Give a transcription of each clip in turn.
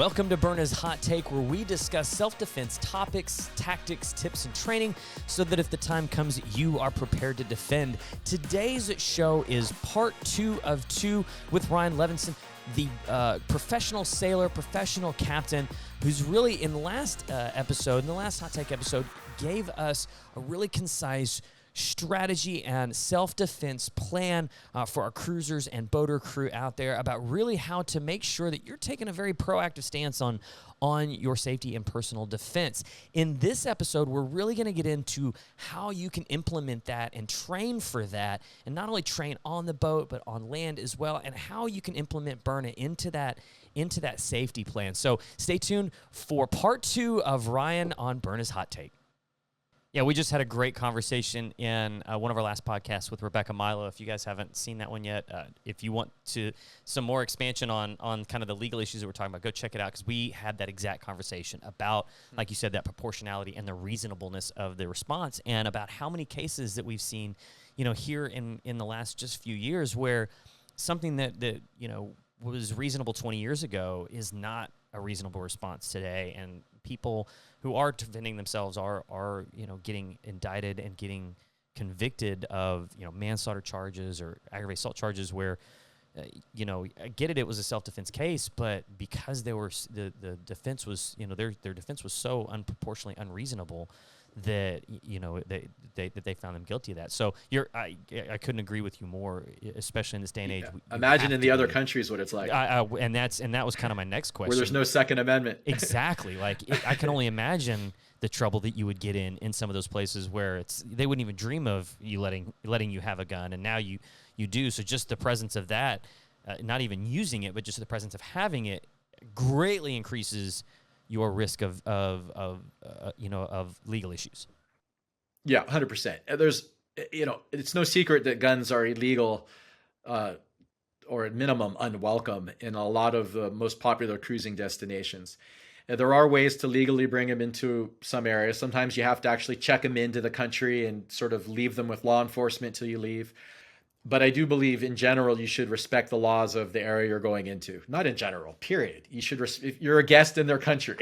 Welcome to Byrna's Hot Take, where we discuss self-defense topics, tactics, tips, and training so that if the time comes, you are prepared to defend. Today's show is part 2 of 2 with Ryan Levinson, the professional sailor, professional captain, who's really in the last Hot Take episode, gave us a really concise strategy and self-defense plan for our cruisers and boater crew out there about really how to make sure that you're taking a very proactive stance on your safety and personal defense. In this episode, we're really going to get into how you can implement that and train for that, and not only train on the boat, but on land as well, and how you can implement Byrna into that safety plan. So stay tuned for part 2 of Ryan on Byrna's Hot Take. Yeah, we just had a great conversation in one of our last podcasts with Rebecca Milo. If you guys haven't seen that one yet, if you want some more expansion on kind of the legal issues that we're talking about, go check it out, because we had that exact conversation about, like you said, that proportionality and the reasonableness of the response, and about how many cases that we've seen, here in the last just few years where something that was reasonable 20 years ago is not a reasonable response today, and people who are defending themselves are getting indicted and getting convicted of manslaughter charges or aggravated assault charges where I get it was a self-defense case, but because they were the defense was their defense was so unproportionately unreasonable that they found them guilty of that. So I couldn't agree with you more, especially in this day and age. Yeah. Imagine in the other countries what it's like. And that was kind of my next question. Where there's no Second Amendment. Exactly. I can only imagine the trouble that you would get in some of those places where they wouldn't even dream of you letting you have a gun, and now you do. So just the presence of that, not even using it, but just the presence of having it, greatly increases your risk of legal issues. Yeah, 100%. There's, it's no secret that guns are illegal, or at minimum unwelcome in a lot of the most popular cruising destinations. There are ways to legally bring them into some areas. Sometimes you have to actually check them into the country and sort of leave them with law enforcement till you leave. But I do believe in general, you should respect the laws of the area you're going into. Not in general, period. You should, if you're a guest in their country,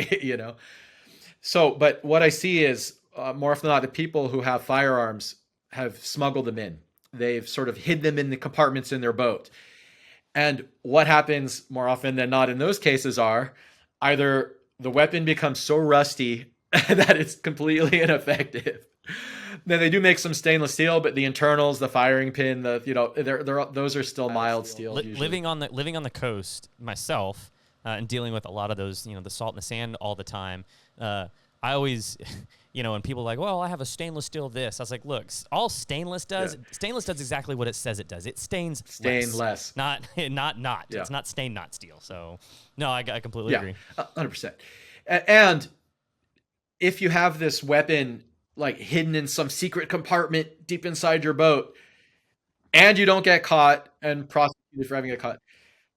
So, but what I see is more often than not, the people who have firearms have smuggled them in. They've sort of hid them in the compartments in their boat. And what happens more often than not in those cases are either the weapon becomes so rusty that it's completely ineffective. Then they do make some stainless steel, but the internals, the firing pin, those are still mild steel. Living on the coast myself, and dealing with a lot of those, the salt and the sand all the time. I always, when people are like, well, I have a stainless steel this. I was like, look, all stainless does exactly what it says it does. It stains less. Not. Yeah. It's not stain, not steel. So no, I completely agree. 100%. And if you have this weapon hidden in some secret compartment deep inside your boat, and you don't get caught and prosecuted for having it caught,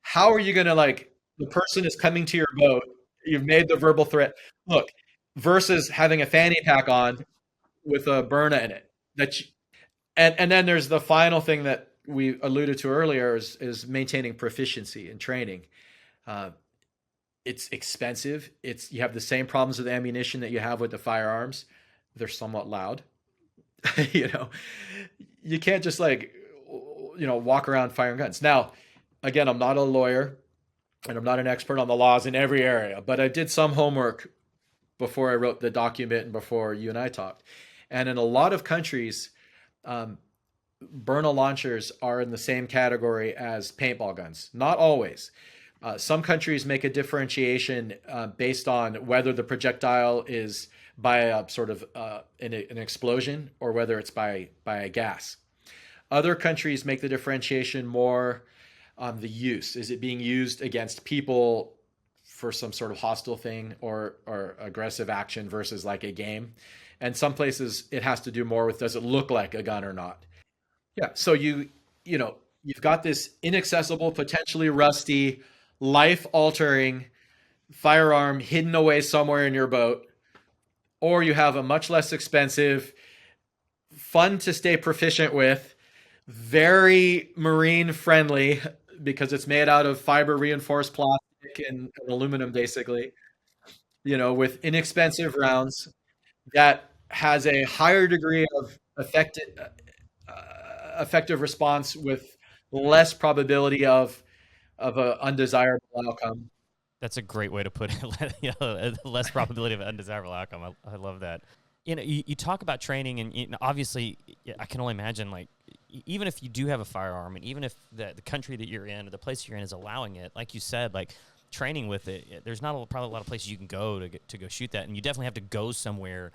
how are you going to, the person is coming to your boat, you've made the verbal threat, look, versus having a fanny pack on with a Byrna in it. And then there's the final thing that we alluded to earlier is maintaining proficiency in training. It's expensive. You have the same problems with ammunition that you have with the firearms. They're somewhat loud. You can't just walk around firing guns. Now, again, I'm not a lawyer and I'm not an expert on the laws in every area, but I did some homework before I wrote the document and before you and I talked. And in a lot of countries, Byrna launchers are in the same category as paintball guns. Not always. Some countries make a differentiation based on whether the projectile is by a sort of an explosion or whether it's by a gas. Other countries make the differentiation more on the use. Is it being used against people for some sort of hostile thing or aggressive action versus like a game? And some places it has to do more with, does it look like a gun or not? Yeah. So you've got this inaccessible, potentially rusty, life-altering firearm hidden away somewhere in your boat, or you have a much less expensive, fun to stay proficient with, very marine friendly because it's made out of fiber reinforced plastic and aluminum, basically, with inexpensive rounds that has a higher degree of effective response with less probability of an undesirable outcome. That's a great way to put it. Less probability of an undesirable outcome. I love that. You talk about training, and obviously, I can only imagine, like, even if you do have a firearm, and even if the country that you're in or the place you're in is allowing it, like you said, like training with it, there's not probably a lot of places you can go to go shoot that, and you definitely have to go somewhere,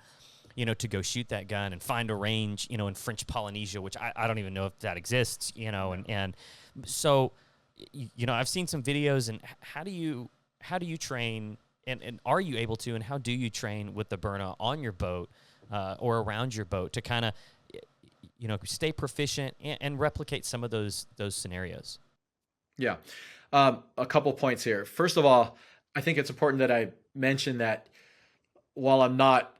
to go shoot that gun and find a range, in French Polynesia, which I don't even know if that exists, and so, I've seen some videos, and how do you train, and are you able to, and how do you train with the Byrna on your boat or around your boat to kind of, stay proficient and replicate some of those scenarios? Yeah. A couple points here. First of all, I think it's important that I mention that while I'm not,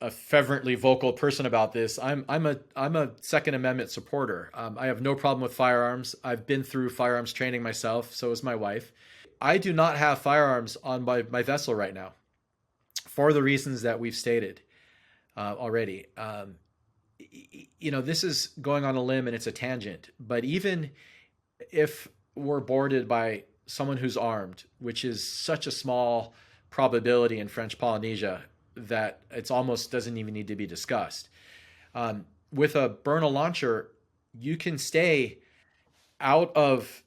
a fervently vocal person about this, I'm a Second Amendment supporter. I have no problem with firearms. I've been through firearms training myself. So is my wife. I do not have firearms on my vessel right now for the reasons that we've stated already. This is going on a limb and it's a tangent, but even if we're boarded by someone who's armed, which is such a small probability in French Polynesia that it's almost doesn't even need to be discussed. With a Byrna launcher, you can stay out of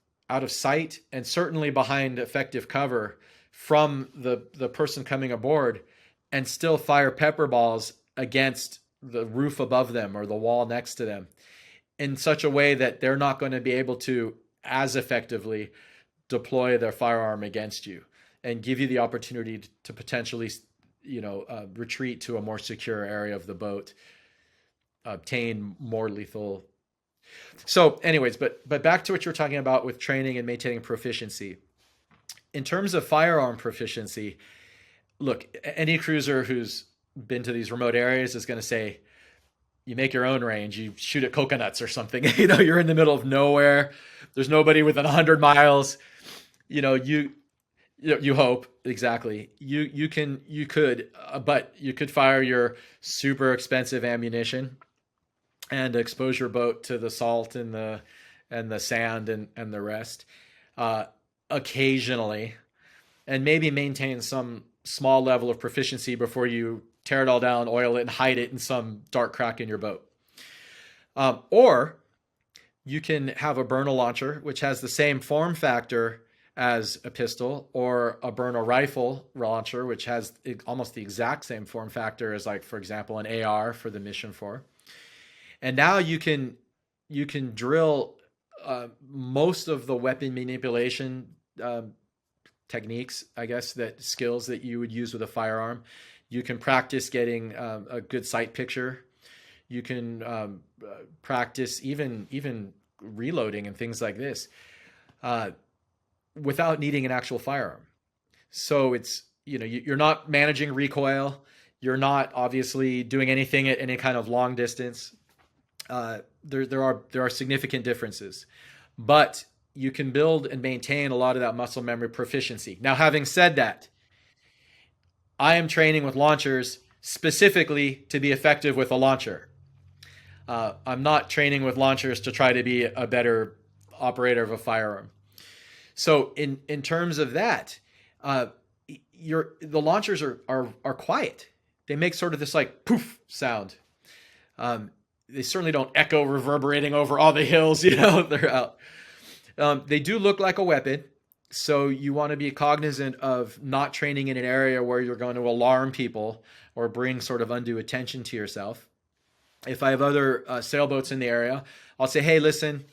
sight and certainly behind effective cover from the person coming aboard, and still fire pepper balls against the roof above them or the wall next to them in such a way that they're not going to be able to as effectively deploy their firearm against you and give you the opportunity to potentially, retreat to a more secure area of the boat, obtain more lethal. So anyways, but back to what you're talking about with training and maintaining proficiency. In terms of firearm proficiency, look, any cruiser who's been to these remote areas is going to say, you make your own range, you shoot at coconuts or something. You're in the middle of nowhere. There's nobody within 100 miles. You hope, exactly. But you could fire your super expensive ammunition and expose your boat to the salt and the sand and the rest occasionally, and maybe maintain some small level of proficiency before you tear it all down, oil it, and hide it in some dark crack in your boat. Or you can have a Byrna launcher, which has the same form factor as a pistol, or a Byrna rifle launcher, which has almost the exact same form factor as, like, for example, an AR for the Mission 4. And now you can drill most of the weapon manipulation techniques, I guess, skills that you would use with a firearm. You can practice getting a good sight picture. You can practice even reloading and things like this without needing an actual firearm. So it's, you're not managing recoil. You're not obviously doing anything at any kind of long distance. There are significant differences, but you can build and maintain a lot of that muscle memory proficiency. Now, having said that, I am training with launchers specifically to be effective with a launcher. I'm not training with launchers to try to be a better operator of a firearm. So in terms of that, the launchers are quiet. They make sort of this like poof sound. They certainly don't echo reverberating over all the hills, they're out. They do look like a weapon. So you want to be cognizant of not training in an area where you're going to alarm people or bring sort of undue attention to yourself. If I have other sailboats in the area, I'll say, hey, listen,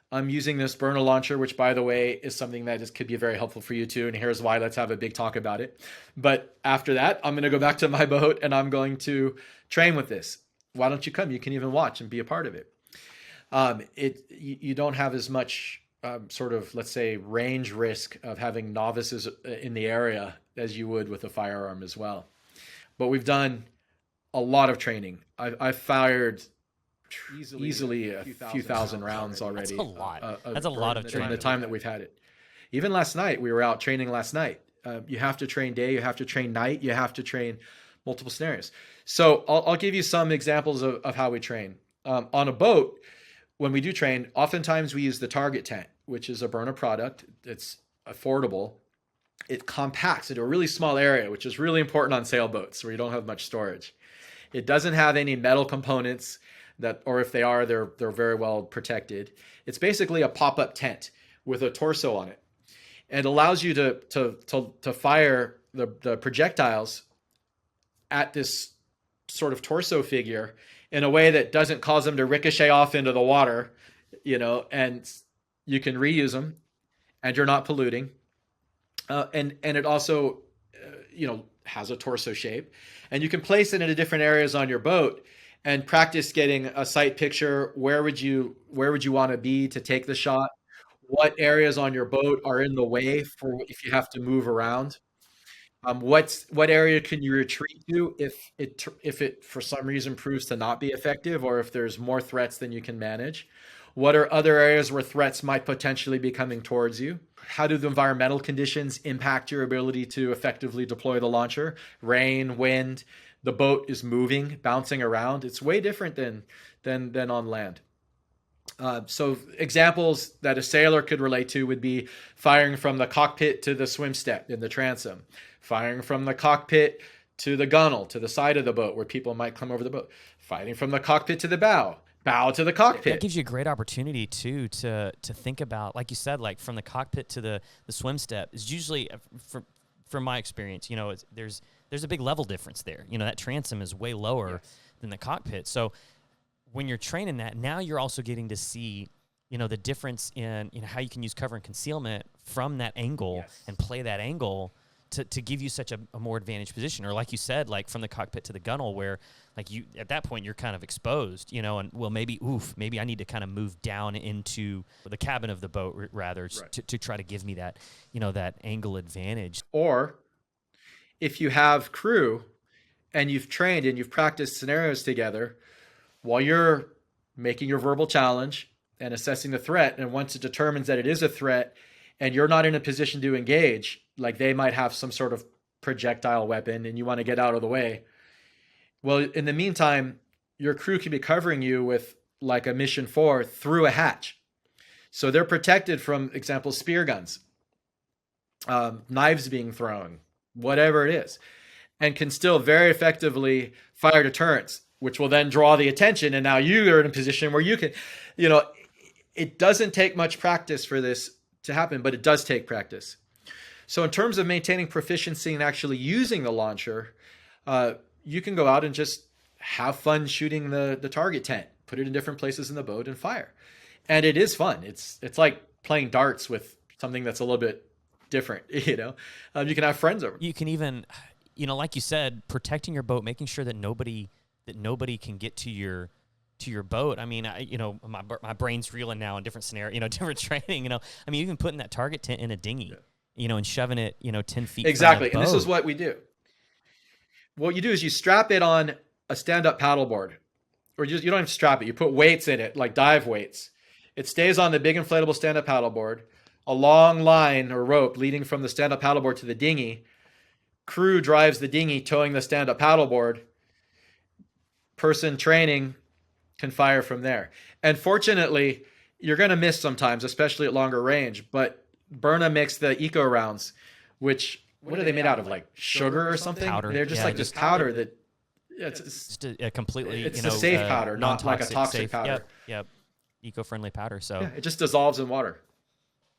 I'm using this Byrna launcher, which, by the way, is something that could be very helpful for you too. And here's why. Let's have a big talk about it. But after that, I'm going to go back to my boat and I'm going to train with this. Why don't you come? You can even watch and be a part of it. You don't have as much sort of, let's say, range risk of having novices in the area as you would with a firearm as well. But we've done a lot of training. I've fired easily a few thousand rounds already. That's a lot. That's a lot of training. In the time that we've had it. Even last night, we were out training last night. You have to train day, you have to train night, you have to train multiple scenarios. So I'll give you some examples of how we train. On a boat, when we do train, oftentimes we use the target tent, which is a Byrna product. It's affordable. It compacts into a really small area, which is really important on sailboats where you don't have much storage. It doesn't have any metal components or if they are, they're very well protected. It's basically a pop-up tent with a torso on it. And allows you to fire the projectiles at this sort of torso figure in a way that doesn't cause them to ricochet off into the water, and you can reuse them and you're not polluting. And it also, has a torso shape, and you can place it into different areas on your boat and practice getting a sight picture. Where would you want to be to take the shot? What areas on your boat are in the way for if you have to move around? What area can you retreat to if it for some reason proves to not be effective, or if there's more threats than you can manage? What are other areas where threats might potentially be coming towards you? How do the environmental conditions impact your ability to effectively deploy the launcher? Rain, wind, the boat is moving, bouncing around. It's way different than on land. So examples that a sailor could relate to would be firing from the cockpit to the swim step in the transom, firing from the cockpit to the gunnel, to the side of the boat where people might come over the boat, firing from the cockpit to the bow to the cockpit. That gives you a great opportunity too to think about, like you said, like from the cockpit to the swim step is usually, from my experience, there's a big level difference there. That transom is way lower than the cockpit. So when you're training that, now you're also getting to see, the difference in, how you can use cover and concealment from that angle and play that angle to give you such a more advantaged position. Or like you said, like from the cockpit to the gunnel, where like you, at that point, you're kind of exposed, and well, maybe I need to kind of move down into the cabin of the boat rather to try to give me that, that angle advantage. Or if you have crew and you've trained and you've practiced scenarios together, while you're making your verbal challenge and assessing the threat, and once it determines that it is a threat and you're not in a position to engage, like they might have some sort of projectile weapon and you want to get out of the way, well, in the meantime, your crew can be covering you with like a mission 4 through a hatch. So they're protected from, example, spear guns, knives being thrown, whatever it is, and can still very effectively fire deterrents, which will then draw the attention. And now you are in a position where you can, it doesn't take much practice for this to happen, but it does take practice. So in terms of maintaining proficiency and actually using the launcher, you can go out and just have fun shooting the target tent, put it in different places in the boat and fire. And it is fun. It's like playing darts with something that's a little bit different, you can have friends over. You can even, like you said, protecting your boat, making sure that nobody can get to your boat. I mean, my brain's reeling now in different scenarios, different training, I mean, even putting that target tent in a dinghy, and shoving it, 10 feet. Exactly. From the boat. And this is what we do. What you do is you strap it on a stand-up paddleboard, or you don't even strap it. You put weights in it, like dive weights. It stays on the big inflatable stand-up paddleboard, a long line or rope leading from the stand-up paddleboard to the dinghy. Crew drives the dinghy towing the stand-up paddleboard. Person training can fire from there. And fortunately, you're going to miss sometimes, especially at longer range. But Byrna makes the eco rounds, which what are they made out of? Like sugar or something? Powder. They're just like this powder that it's just a completely it's a safe powder, not like a toxic powder. Yep. Eco-friendly powder. So it just dissolves in water.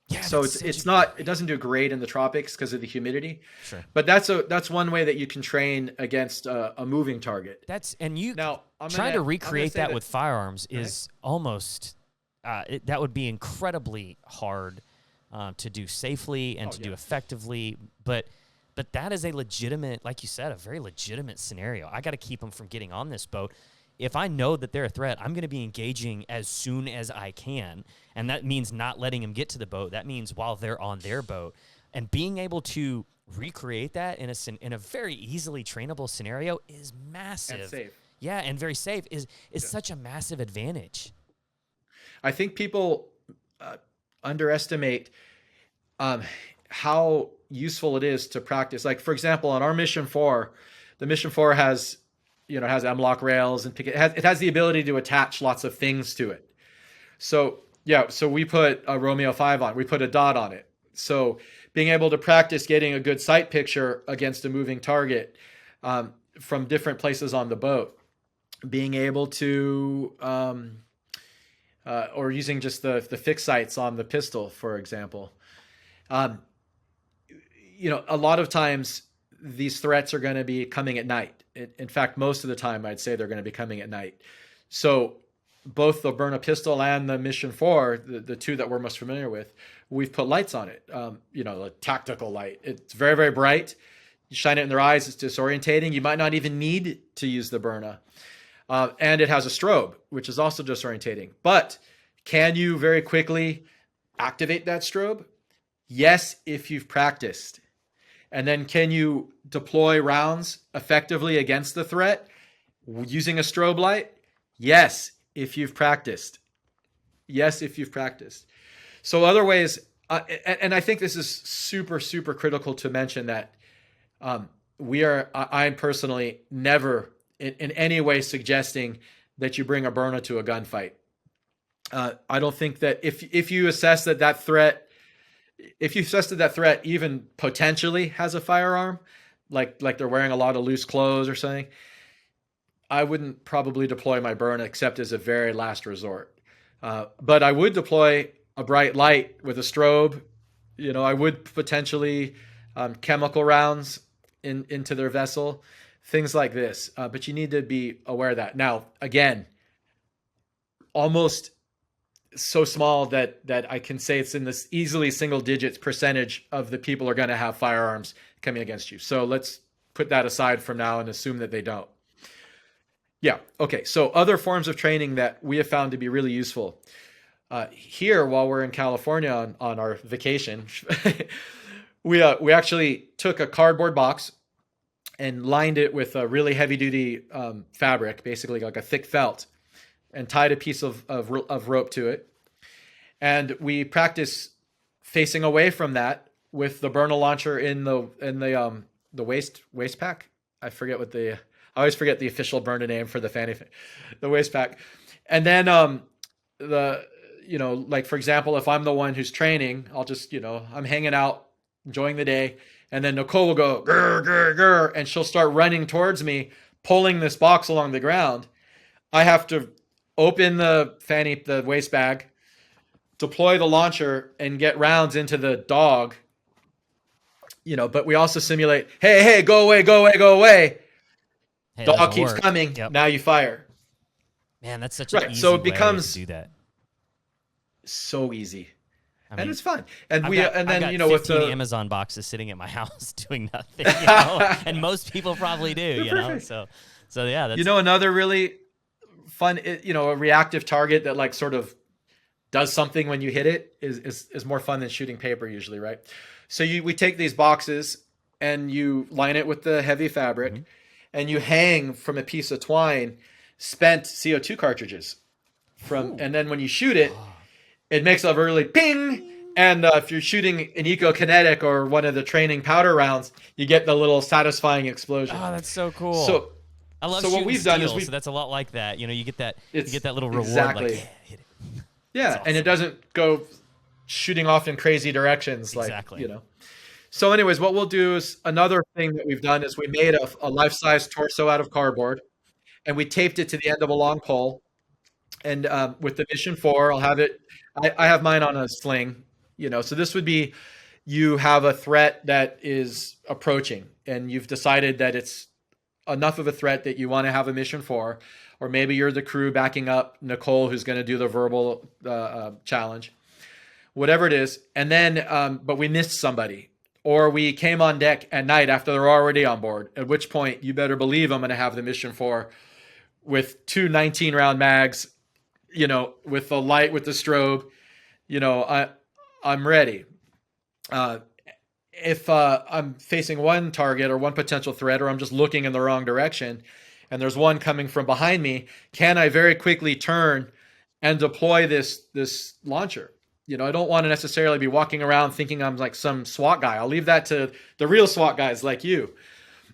Yeah. So it doesn't do great in the tropics because of the humidity. Sure. But that's one way that you can train against a moving target. Trying to recreate that with firearms is almost that would be incredibly hard to do safely and to do effectively. But that is a legitimate, like you said, a very legitimate scenario. I got to keep them from getting on this boat. If I know that they're a threat, I'm going to be engaging as soon as I can, and that means not letting them get to the boat. That means while they're on their boat, and being able to recreate that in a very easily trainable scenario is massive. And safe. Yeah, and very safe is such a massive advantage. I think people underestimate how useful it is to practice. Like, for example, on our Mission 4, the Mission 4 has, has M-lock rails and it has the ability to attach lots of things to it. So yeah, so we put a Romeo 5 on, we put a dot on it. So being able to practice getting a good sight picture against a moving target from different places on the boat, being able to, or using just the fixed sights on the pistol, for example. A lot of times these threats are going to be coming at night. In fact, most of the time I'd say they're going to be coming at night. So both the Byrna pistol and the Mission 4, the two that we're most familiar with, we've put lights on it, a tactical light. It's very, very bright. You shine it in their eyes, it's disorientating. You might not even need to use the Byrna. And it has a strobe, which is also disorientating. But can you very quickly activate that strobe? Yes, if you've practiced. And then can you deploy rounds effectively against the threat using a strobe light? Yes, if you've practiced. Yes, if you've practiced. So other ways, and I think this is super, super critical to mention that I'm personally never in any way suggesting that you bring a Byrna to a gunfight. I don't think that if you assess that threat, if you assess that threat even potentially has a firearm, like they're wearing a lot of loose clothes or something, I wouldn't probably deploy my Byrna except as a very last resort. But I would deploy a bright light with a strobe. I would potentially chemical rounds into their vessel, things like this. But you need to be aware of that. Now, again, almost so small that I can say it's in this easily single digits percentage of the people are going to have firearms coming against you. So let's put that aside from now and assume that they don't. Yeah. Okay. So other forms of training that we have found to be really useful here while we're in California on our vacation, we actually took a cardboard box and lined it with a really heavy duty fabric, basically like a thick felt, and tied a piece of rope to it. And we practice facing away from that with the Byrna launcher in the waist pack. I always forget the official Byrna name for the waist pack. And then like for example, if I'm the one who's training, I'll just, I'm hanging out, enjoying the day. And then Nicole will go, grr, grr, grr, and she'll start running towards me, pulling this box along the ground. I have to open the waist bag, deploy the launcher, and get rounds into the dog. But we also simulate, hey, go away, go away, go away. Hey, dog keeps coming. Yep. Now you fire. Man, that's such an easy way to do that. So easy. I mean, and it's fun. And I've got 15 Amazon boxes sitting at my house doing nothing, and most people probably do, So yeah, that's another really fun, a reactive target that like sort of does something when you hit it is more fun than shooting paper usually, right? So we take these boxes and you line it with the heavy fabric, and you hang from a piece of twine spent CO2 cartridges and then when you shoot it, it makes a really ping. And if you're shooting an eco-kinetic or one of the training powder rounds, you get the little satisfying explosion. Oh, that's so cool. So I love what we've done is so that's a lot like that. You get that little reward. Exactly. Like, hit it. Yeah, awesome. And it doesn't go shooting off in crazy directions. Exactly. So anyways, what we'll do is another thing that we've done is we made a life-size torso out of cardboard, and we taped it to the end of a long pole. And with the Mission 4, I'll have it. I have mine on a sling. So this would be, you have a threat that is approaching, and you've decided that it's enough of a threat that you want to have a Mission 4, or maybe you're the crew backing up Nicole, who's going to do the verbal challenge, whatever it is. And then, but we missed somebody, or we came on deck at night after they're already on board, at which point you better believe I'm going to have the Mission 4 with two 19-round mags, with the light, with the strobe, I'm ready. If I'm facing one target or one potential threat, or I'm just looking in the wrong direction and there's one coming from behind me, can I very quickly turn and deploy this launcher? I don't want to necessarily be walking around thinking I'm like some SWAT guy. I'll leave that to the real SWAT guys like you.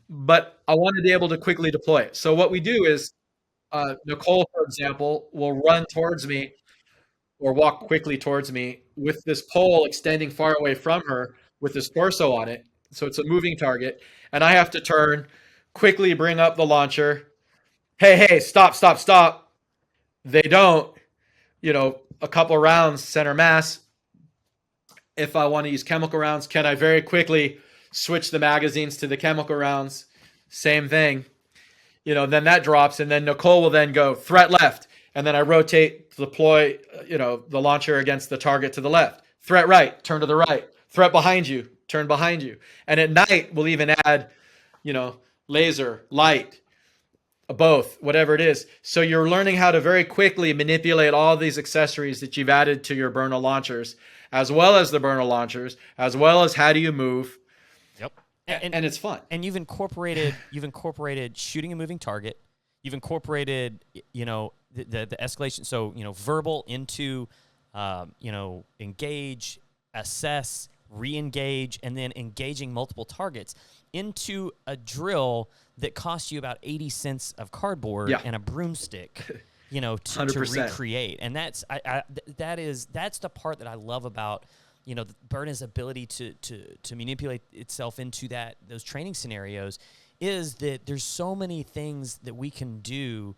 But I want to be able to quickly deploy it. So what we do is, Nicole, for example, will run towards me or walk quickly towards me with this pole extending far away from her with this torso on it. So it's a moving target. And I have to turn, quickly bring up the launcher. Hey, hey, stop, stop, stop. They don't, a couple rounds center mass. If I want to use chemical rounds, can I very quickly switch the magazines to the chemical rounds? Same thing. Then that drops, and then Nicole will then go threat left, and then I rotate, deploy, the launcher against the target to the left. Threat right, turn to the right. Threat behind you, turn behind you. And at night, we'll even add, laser, light, both, whatever it is. So you're learning how to very quickly manipulate all these accessories that you've added to your Byrna launchers, as well as the Byrna launchers, as well as how do you move. Yep. And it's fun. And you've incorporated shooting a moving target. You've incorporated, the escalation. So, verbal into, engage, assess, re-engage, and then engaging multiple targets into a drill that costs you about 80 cents of cardboard and a broomstick, to recreate. And that's that's the part that I love about, Byrna's ability to manipulate itself into those training scenarios, is that there's so many things that we can do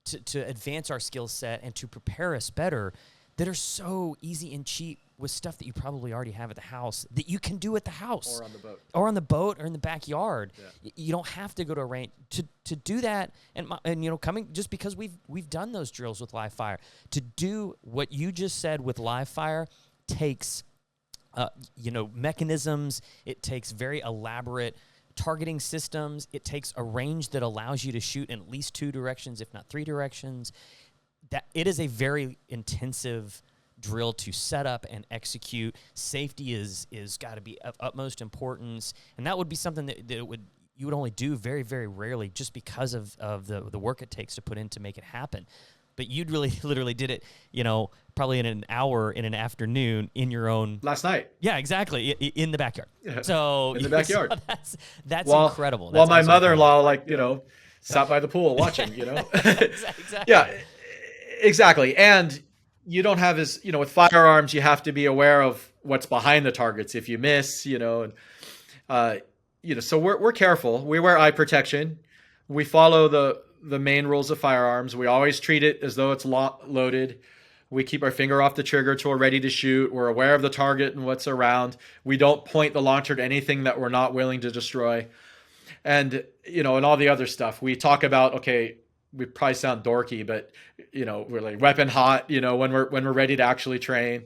to advance our skill set and to prepare us better that are so easy and cheap with stuff that you probably already have at the house that you can do at the house or on the boat or in the backyard. You don't have to go to a range to do that. And coming just because we've done those drills with live fire, to do what you just said with live fire takes mechanisms. It takes very elaborate targeting systems. It takes a range that allows you to shoot in at least 2 directions, if not 3 directions. That it is a very intensive drill to set up and execute. Safety is got to be of utmost importance, and that would be something that you would only do very, very rarely, just because of the work it takes to put in to make it happen. But you'd really literally did it, probably in an hour, in an afternoon, in your own last night. Yeah, exactly, in the backyard. So in the backyard. So that's incredible. While my mother-in-law, sat by the pool watching. Exactly. Yeah, exactly. And you don't have with firearms, you have to be aware of what's behind the targets if you miss. So we're careful. We wear eye protection. We follow the main rules of firearms. We always treat it as though it's loaded. We keep our finger off the trigger till we're ready to shoot. We're aware of the target and what's around. We don't point the launcher to anything that we're not willing to destroy. And, and all the other stuff. We talk about, okay, we probably sound dorky, but, we're like weapon hot, when we're ready to actually train.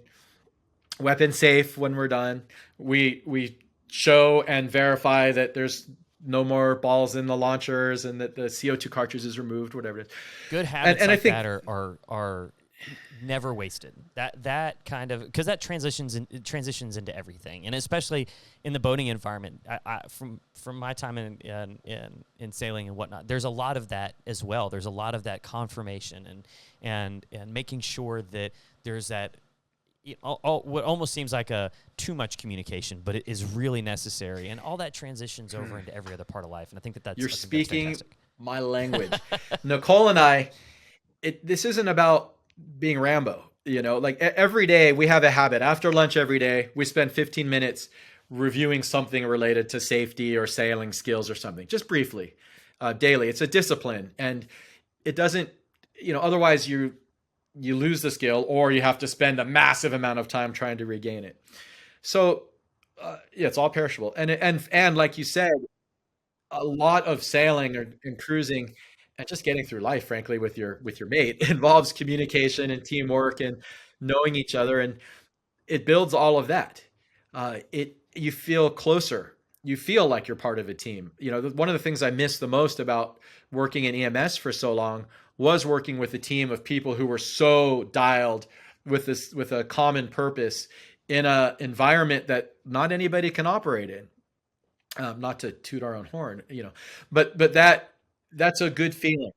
Weapon safe when we're done. We show and verify that there's no more balls in the launchers and that the CO2 cartridge is removed, whatever it is. Good habits and I think that are never wasted. That kind of, because that transitions into everything, and especially in the boating environment. From my time in sailing and whatnot, there's a lot of that as well. There's a lot of that confirmation and making sure that there's that. What almost seems like too much communication, but it is really necessary, and all that transitions over into every other part of life. And I think that's you're speaking my language. Nicole and I, this isn't about being Rambo. Every day we have a habit. After lunch every day, we spend 15 minutes reviewing something related to safety or sailing skills or something, just briefly, daily. It's a discipline, and it doesn't. Otherwise you lose the skill, or you have to spend a massive amount of time trying to regain it. So, it's all perishable. And like you said, a lot of sailing and cruising and just getting through life, frankly, with your mate involves communication and teamwork and knowing each other, and it builds all of that. You feel closer. You feel like you're part of a team. One of the things I miss the most about working in EMS for so long was working with a team of people who were so dialed with a common purpose in an environment that not anybody can operate in. Not to toot our own horn, but that's a good feeling,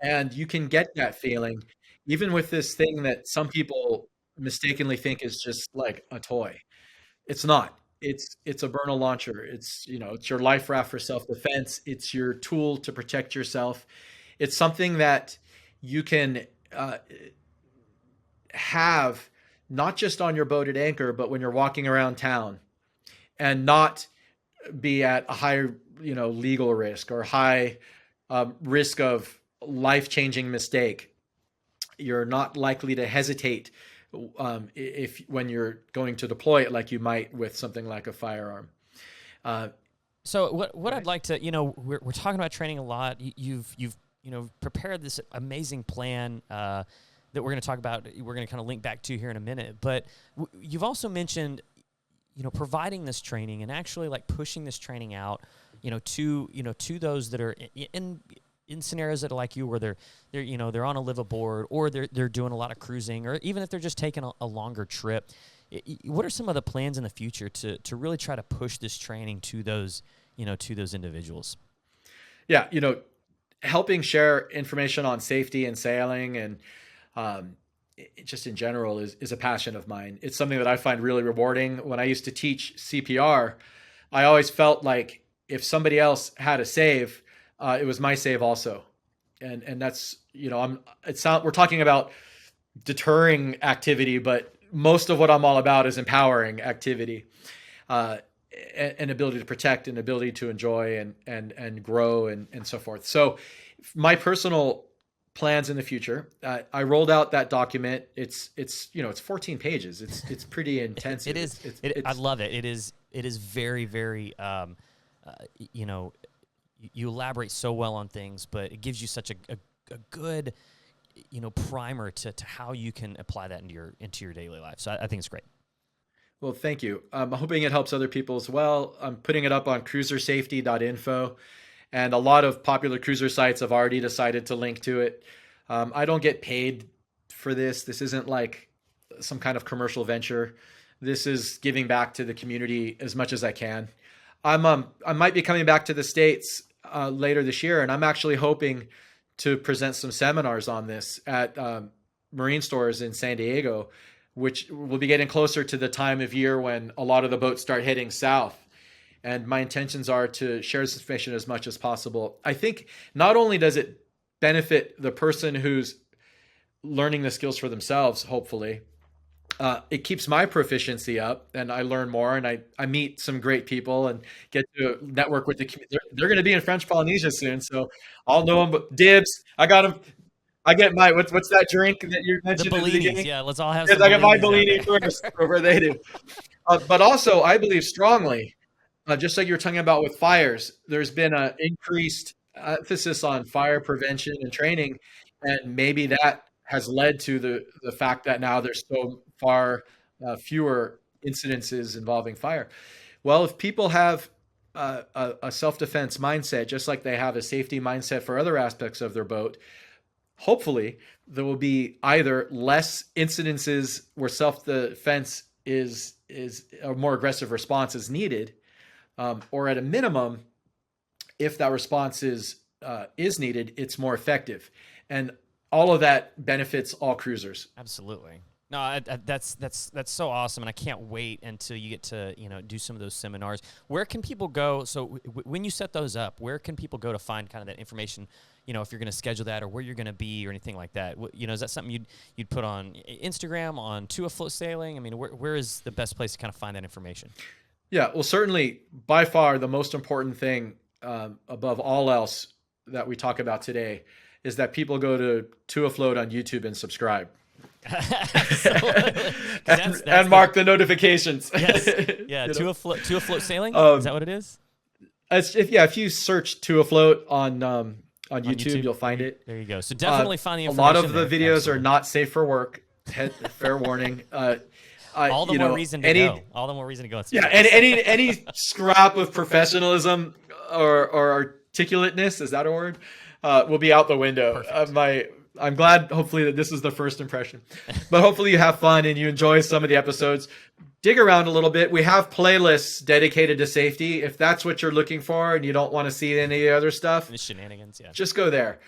and you can get that feeling even with this thing that some people mistakenly think is just like a toy. It's not. It's a Byrna launcher. It's, it's your life raft for self-defense. It's your tool to protect yourself. It's something that you can have not just on your boat at anchor, but when you're walking around town, and not be at a high, legal risk or high risk of life-changing mistake. You're not likely to hesitate if when you're going to deploy it like you might with something like a firearm. So what I'd like to, we're talking about training a lot. You've prepared this amazing plan that we're going to talk about. We're going to kind of link back to here in a minute. But you've also mentioned, providing this training and actually like pushing this training out, to those that are in scenarios that are like you, where they're on a liveaboard, or they're doing a lot of cruising, or even if they're just taking a longer trip. What are some of the plans in the future to really try to push this training to those individuals? Yeah, helping share information on safety and sailing and just in general is a passion of mine. It's something that I find really rewarding. When I used to teach CPR, I always felt like if somebody else had a save, it was my save also. And that's, we're talking about deterring activity, but most of what I'm all about is empowering activity, and ability to protect and ability to enjoy and grow and so forth. So my personal plans in the future, I rolled out that document. It's 14 pages. It's pretty intense. It is. I love it. It is very, very, you elaborate so well on things, but it gives you such a good, primer to how you can apply that into your daily life. So I think it's great. Well, thank you. I'm hoping it helps other people as well. I'm putting it up on cruisersafety.info, and a lot of popular cruiser sites have already decided to link to it. I don't get paid for this. This isn't like some kind of commercial venture. This is giving back to the community as much as I can. I might be coming back to the States later this year, and I'm actually hoping to present some seminars on this at marine stores in San Diego, which will be getting closer to the time of year when a lot of the boats start heading south. And my intentions are to share this information as much as possible. I think not only does it benefit the person who's learning the skills for themselves, hopefully, it keeps my proficiency up, and I learn more, and I meet some great people and get to network with the community. They're going to be in French Polynesia soon, so I'll know them. But dibs, I got them. I get my what's that drink that you mentioned the at the beginning? Yeah, let's all have some. Some I get my Bellini first, whatever they do. But also, I believe strongly, just like you were talking about with fires, there's been an increased emphasis on fire prevention and training, and maybe that has led to the fact that now there's so far fewer incidences involving fire. Well, if people have a self-defense mindset, just like they have a safety mindset for other aspects of their boat, hopefully there will be either less incidences where self-defense is a more aggressive response is needed, or at a minimum, if that response is needed, it's more effective. And all of that benefits all cruisers. Absolutely. No, that's so awesome, and I can't wait until you get to do some of those seminars. Where can people go? So when you set those up, where can people go to find kind of that information? If you're going to schedule that, or where you're going to be, or anything like that. Is that something you'd put on Instagram, on To Afloat Sailing? I mean, where is the best place to kind of find that information? Yeah, well, certainly by far the most important thing above all else that we talk about today is that people go to Afloat on YouTube and subscribe. and mark the notifications. Yes. Yeah. To Afloat Sailing. Is that what it is? If you search To Afloat on YouTube, you'll find it. There you go. So definitely find the information. A lot of the videos are not safe for work. Fair warning. All the more reason to go. All the more reason to go. Yeah, and any scrap of professionalism or articulateness, is that a word? Will be out the window. I'm glad, hopefully, that this is the first impression. But hopefully you have fun and you enjoy some of the episodes. Dig around a little bit. We have playlists dedicated to safety. If that's what you're looking for and you don't want to see any of the other stuff, The shenanigans, yeah. just go there.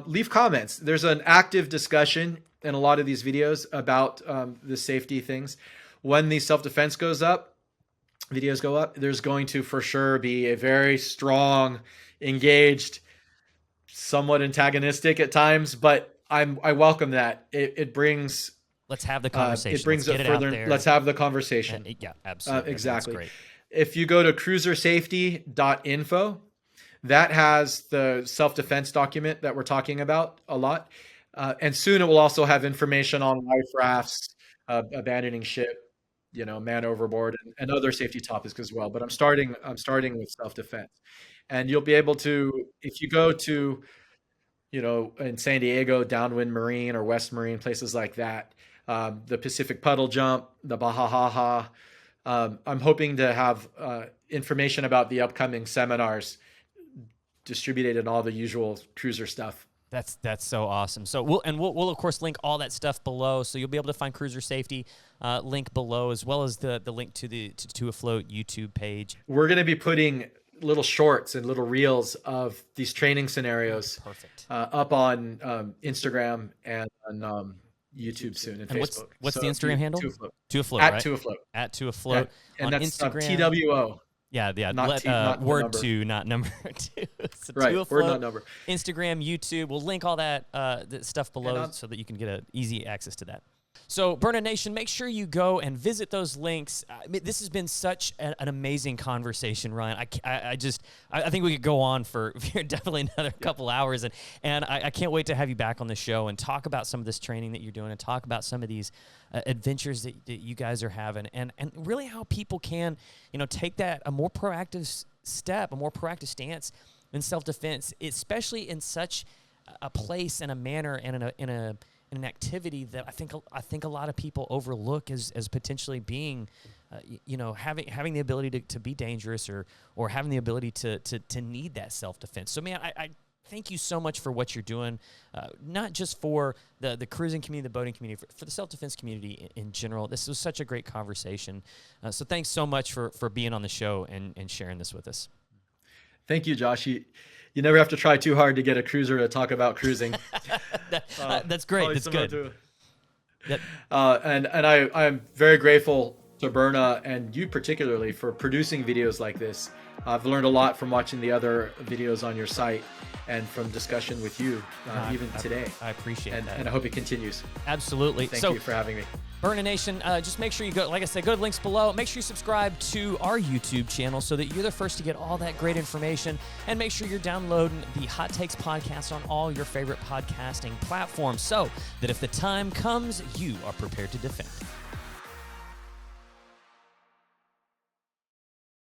Leave comments. There's an active discussion in a lot of these videos about the safety things. When the self-defense videos go up, there's going to for sure be a very strong, engaged, somewhat antagonistic at times, but I welcome that. It brings Let's have the conversation. it brings Let's it get further. out there. Let's have the conversation. Yeah, absolutely. Exactly. That's great. If you go to cruisersafety.info, that has the self-defense document that we're talking about a lot. And soon it will also have information on life rafts, abandoning ship, man overboard, and other safety topics as well. But I'm starting with self-defense. And you'll be able to, if you go to, in San Diego, Downwind Marine or West Marine, places like that, the Pacific Puddle Jump, the Bahaha. I'm hoping to have information about the upcoming seminars distributed in all the usual cruiser stuff. That's so awesome. So we'll of course link all that stuff below, so you'll be able to find Cruiser Safety link below, as well as the link to Afloat YouTube page. We're going to be putting little shorts and little reels of these training scenarios up on Instagram and on YouTube soon, and Facebook. What's the Instagram handle? To Afloat, at right? To Afloat. At To Afloat. And on that's Instagram. TWO. Yeah. Not word number. 2, not number 2. So right. To Afloat, word, not number. Instagram, YouTube. We'll link all that the stuff below so that you can get easy access to that. So, Byrna Nation, make sure you go and visit those links. This has been such an amazing conversation, Ryan. I think we could go on for definitely another couple hours, and I can't wait to have you back on the show and talk about some of this training that you're doing and talk about some of these adventures that you guys are having, and really how people can, take that a more proactive step, a more proactive stance in self-defense, especially in such a place and a manner and in an activity that I think a lot of people overlook as potentially being, having the ability to be dangerous or having the ability to need that self-defense. So, man, I thank you so much for what you're doing, not just for the cruising community, the boating community, for the self-defense community in general. This was such a great conversation. So thanks so much for being on the show and sharing this with us. Thank you, Josh. You never have to try too hard to get a cruiser to talk about cruising. That's great. That's good. And I'm very grateful to Byrna and you particularly for producing videos like this. I've learned a lot from watching the other videos on your site and from discussion with you even today. I appreciate that. And I hope it continues. Absolutely. Thank you for having me. Byrna Nation, just make sure you go, like I said, go to the links below. Make sure you subscribe to our YouTube channel so that you're the first to get all that great information. And make sure you're downloading the Hot Takes podcast on all your favorite podcasting platforms so that if the time comes, you are prepared to defend.